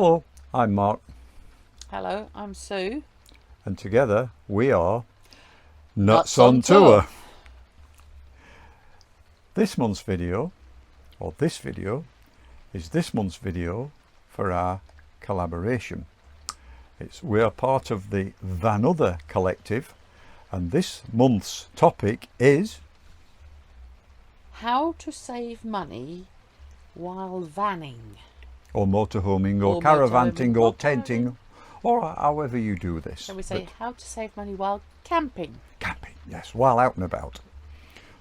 Hello, I'm Mark, Hello, I'm Sue. and together we are Nuts on Tour. This month's video, or this video, is this month's video for our collaboration. We are part of the VANOTHER Collective, and this month's topic is How to save money while vanning. or motorhoming or Or caravanning motorhoming, or or tenting, or however you do this. Shall we say But how to save money while camping? camping, yes, while out and about.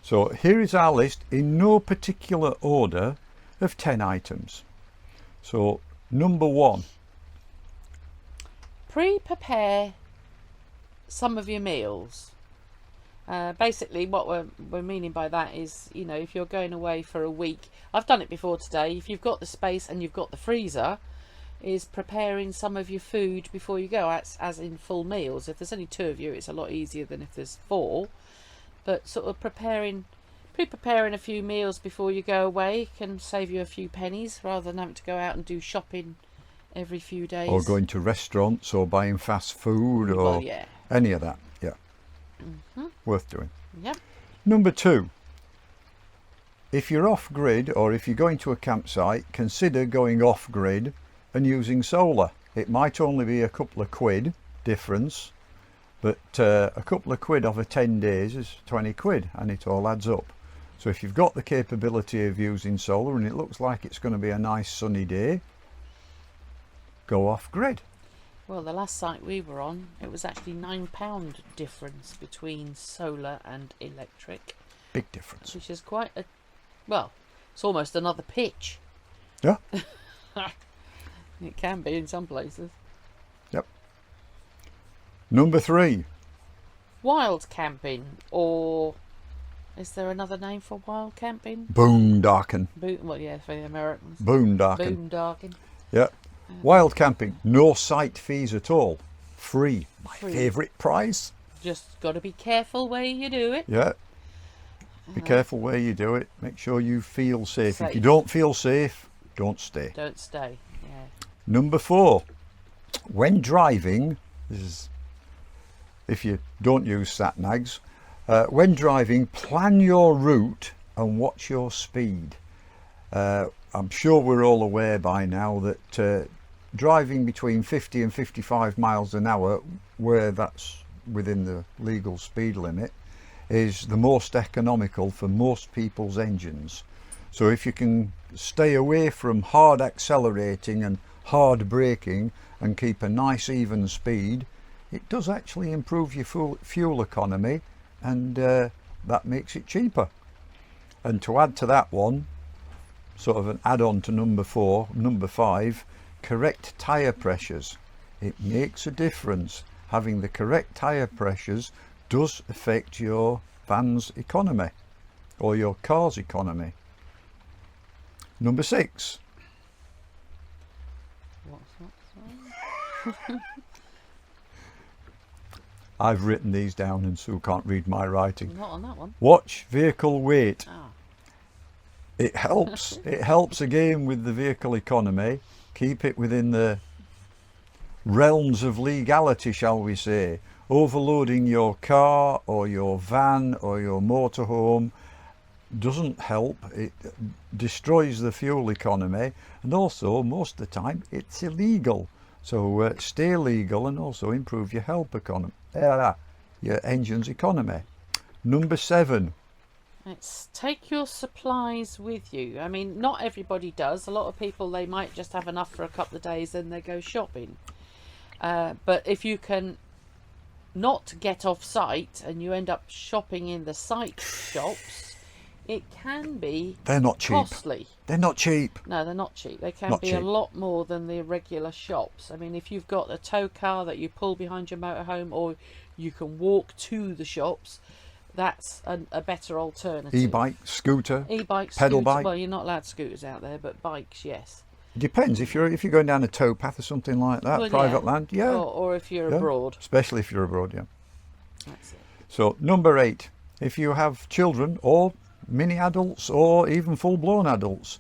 So here is our list in no particular order of 10 items. So number 1, Pre-prepare some of your meals. Basically what we're meaning by that is, you know, if you're going away for a week, I've done it before today, if you've got the space and you've got the freezer, is preparing some of your food before you go, as in full meals. If there's only 2 of you, it's a lot easier than if there's 4, but sort of pre-preparing a few meals before you go away can save you a few pennies rather than having to go out and do shopping every few days. or going to restaurants or buying fast food or Well, yeah. any of that. Yeah, Mm-hmm. worth doing. Yep. Number 2, if you're off grid or if you're going to a campsite, consider going off grid and using solar. It might only be a couple of quid difference, but a couple of quid over 10 days is 20 quid and it all adds up. So if you've got the capability of using solar and it looks like it's going to be a nice sunny day, go off grid. Well, the last site we were on, it was actually £9 difference between solar and electric, Big difference. which is quite a, well, it's almost another pitch. Yeah. It can be in some places. Yep. Number 3, Wild camping, or is there another name for wild camping? boondocking. Well, yeah, for the Americans. Boondocking. Boondocking. Yeah. Wild camping, no site fees at all. Free. My Free. favourite price. Just got to be careful where you do it. Yeah. Be careful where you do it. Make sure you feel safe. If you Safe. don't feel safe, don't stay. Don't stay. Yeah. Number 4, when driving, this is if you don't use sat nags, when driving, plan your route and watch your speed. I'm sure we're all aware by now that driving between 50 and 55 miles an hour, where that's within the legal speed limit, is the most economical for most people's engines. So if you can stay away from hard accelerating and hard braking and keep a nice even speed, it does actually improve your fuel economy, and that makes it cheaper. And to add to that one, sort of an add-on to number 4, number 5, correct tyre pressures. It makes a difference. Having the correct tyre pressures does affect your van's economy or your car's economy. Number 6, What's that? I've written these down and Sue can't read my writing. Not on that one. Watch vehicle weight. Ah. It helps. It helps again with the vehicle economy. Keep it within the realms of legality, shall we say. Overloading your car or your van or your motorhome doesn't help. It destroys the fuel economy, and also most of the time it's illegal. So stay legal and also improve your your engine's economy. Number 7, It's take your supplies with you. I mean, not everybody does. A lot of people, they might just have enough for a couple of days, then they go shopping. But if you can not get off site and you end up shopping in the site shops, it can be they're not cheap. costly. They're not cheap. No, they're not cheap. They can Not be a cheap. lot more than the regular shops. I mean, if you've got a tow car that you pull behind your motorhome, or you can walk to the shops, that's a better alternative. E-bike, scooter, E-bikes, pedal scooters. bike. Well, you're not allowed scooters out there, but bikes, yes. Depends if you're going down a towpath or something like that, Well, private yeah. land, yeah. Or if you're Yeah. abroad. Especially if you're abroad, yeah. That's it. So number 8, if you have children or mini adults or even full-blown adults,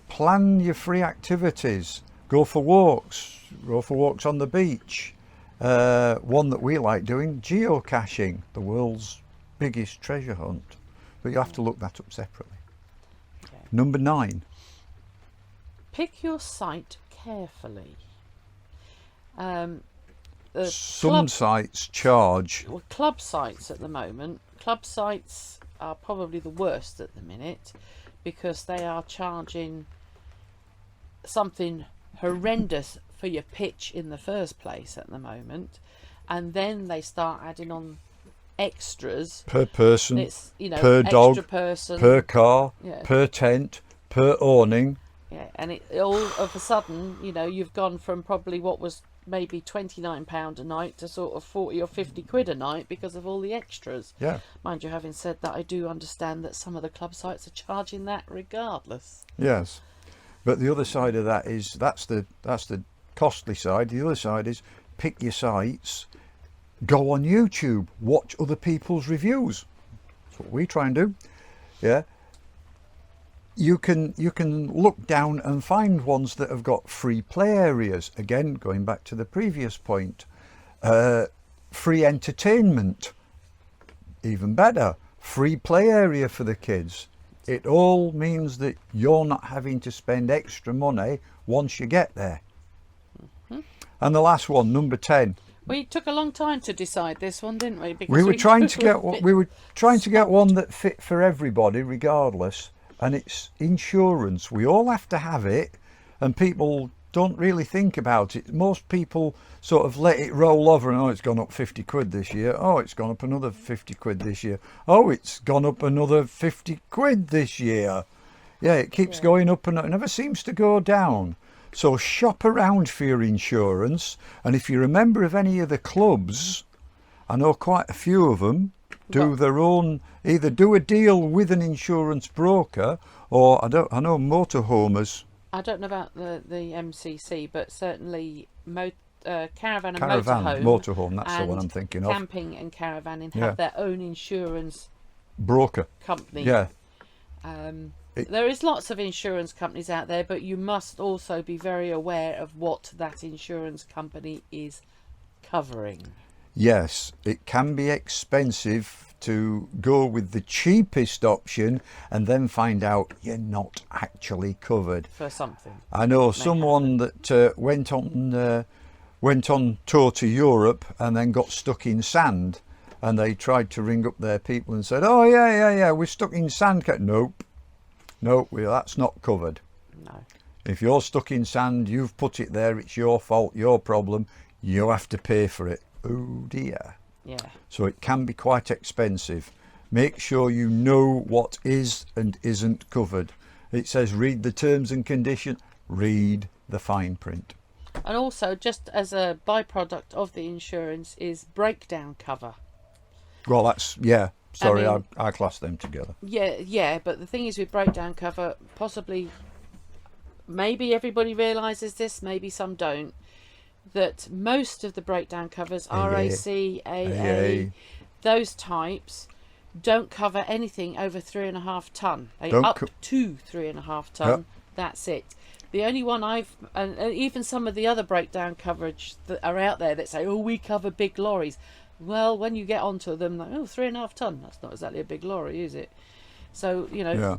plan your free activities. Go for walks on the beach. One that we like doing, geocaching, the world's biggest treasure hunt. But you have to look that up separately. Okay. Number 9. Pick your site carefully. Some sites charge. Well, club sites at the moment. Club sites are probably the worst at the minute because they are charging something horrendous for your pitch in the first place at the moment, and then they start adding on extras Per person, it's, you know, per extra dog, person, per car, yeah. per tent, per awning. Yeah, and it all of a sudden, you know, you've gone from probably what was maybe £29 a night to sort of 40 or 50 quid a night because of all the extras. Yeah. Mind you, having said that, I do understand that some of the club sites are charging that regardless. Yes. But the other side of that is that's the costly side. The other side is pick your sites, go on YouTube, watch other people's reviews. That's what we try and do. Yeah. You can look down and find ones that have got free play areas. Again, going back to the previous point, free entertainment, even better, free play area for the kids. It all means that you're not having to spend extra money once you get there. Mm-hmm. And the last one, number 10. We took a long time to decide this one, didn't we? Because we were trying to get one that fit for everybody, regardless. And it's insurance. We all have to have it, and people don't really think about it. Most people sort of let it roll over and, oh, it's gone up 50 quid this year. Oh, it's gone up another 50 quid this year. Oh, it's gone up another 50 quid this year. Yeah, it keeps going up and it never seems to go down. So shop around for your insurance. And if you're a member of any of the clubs, I know quite a few of them, do their own, either do a deal with an insurance broker, or I know motorhomers. I don't know about the MCC, but certainly caravan and motorhome, that's the one I'm thinking of. Camping and caravanning have their own insurance broker company. Yeah. There is lots of insurance companies out there, but you must also be very aware of what that insurance company is covering. Yes, it can be expensive to go with the cheapest option and then find out you're not actually covered for something. I know someone that went on tour to Europe and then got stuck in sand, and they tried to ring up their people and said, oh yeah, we're stuck in sand. Nope, that's not covered. No. If you're stuck in sand, you've put it there, it's your fault, your problem, you have to pay for it. Oh dear. Yeah. So it can be quite expensive. Make sure you know what is and isn't covered. It says read the terms and conditions, read the fine print. And also, just as a byproduct of the insurance, is breakdown cover. Well, that's, sorry, I class them together. Yeah, but the thing is with breakdown cover, possibly, maybe everybody realises this, maybe some don't, that most of the breakdown covers, RAC, AA, those types, don't cover anything over 3.5 tonne. Up to 3.5 tonne, yep. That's it. The only one and even some of the other breakdown coverage that are out there that say, oh, we cover big lorries. Well, when you get onto them, like, 3.5 tonne, that's not exactly a big lorry, is it? So,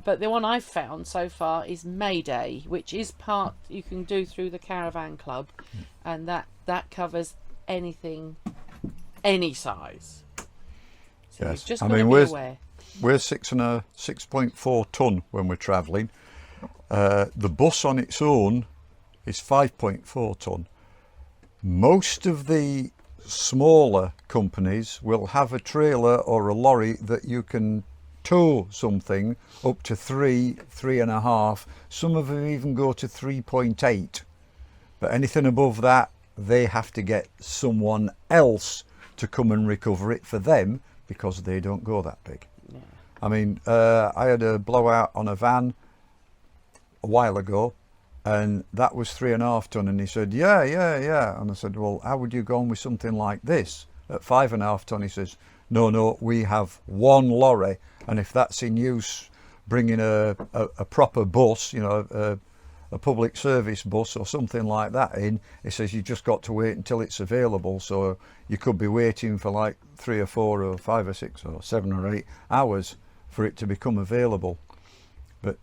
but the one I've found so far is Mayday, which is part you can do through the Caravan Club, and that covers anything, any size. So yes, just got to be aware. We're 6.4 tonne when we're travelling. The bus on its own is 5.4 tonne. Most of the smaller companies will have a trailer or a lorry that you can tow something up to 3.5. Some of them even go to 3.8. But anything above that, they have to get someone else to come and recover it for them because they don't go that big. Yeah. I mean, I had a blowout on a van a while ago, and that was 3.5 tonne, and he said, yeah. And I said, well, how would you go on with something like this at 5.5 tonne? He says, no, we have one lorry, and if that's in use, bringing a proper bus, a a public service bus or something like that in, it says you just got to wait until it's available. So you could be waiting for like 3 or 4 or 5 or 6 or 7 or 8 hours for it to become available. But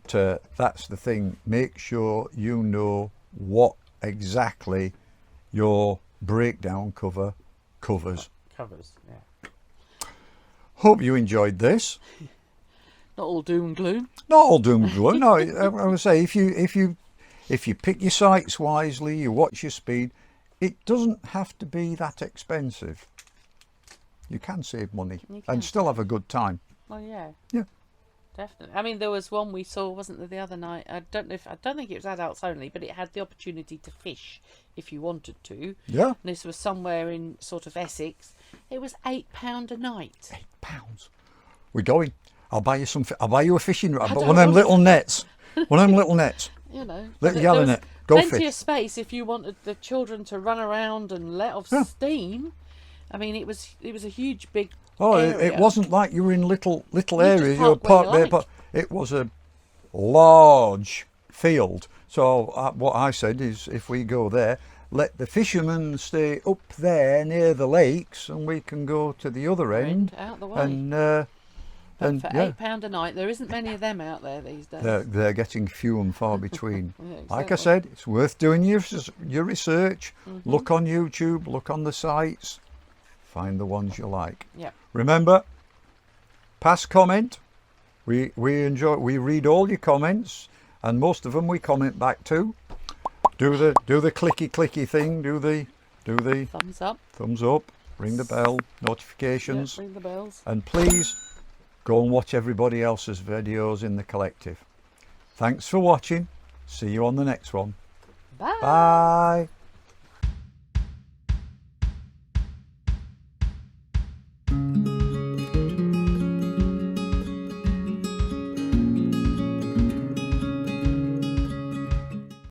that's the thing, make sure you know what exactly your breakdown cover covers. Yeah. Hope you enjoyed this. Not all doom and gloom. Not all doom and gloom. No, I would say if you pick your sights wisely, you watch your speed, it doesn't have to be that expensive. You can save money and still have a good time. Well, yeah. Yeah. Definitely. I mean, there was one we saw, wasn't there, the other night? I don't think it was adults only, but it had the opportunity to fish if you wanted to. Yeah. And this was somewhere in sort of Essex. It was £8 a night. £8. We're going. I'll buy you some. I'll buy you a fishing rod, but don't one of them want- little nets. One of them little nets. You know, Little there yellow was net. Go plenty fish. of space if you wanted the children to run around and let off Yeah. steam. I mean, it was a huge, big Oh, area. it wasn't like you were in little just areas. You were park where parked you there, like. but it was a large field. So what I said is, if we go there, let the fishermen stay up there near the lakes, and we can go to the other end. Out the way. And for yeah, £8 a night, there isn't many of them out there these days. they're getting few and far between. Yeah, Like I exactly. said, it's worth doing your research. Look on YouTube, look on the sites, find the ones you like. Yeah. Remember, pass comment. We read all your comments, and most of them we comment back to. Do the clicky thing. Do the Thumbs up. thumbs up. Ring the bell. Notifications. Ring the bells. And please go and watch everybody else's videos in the collective. Thanks for watching. See you on the next one. Bye. Bye.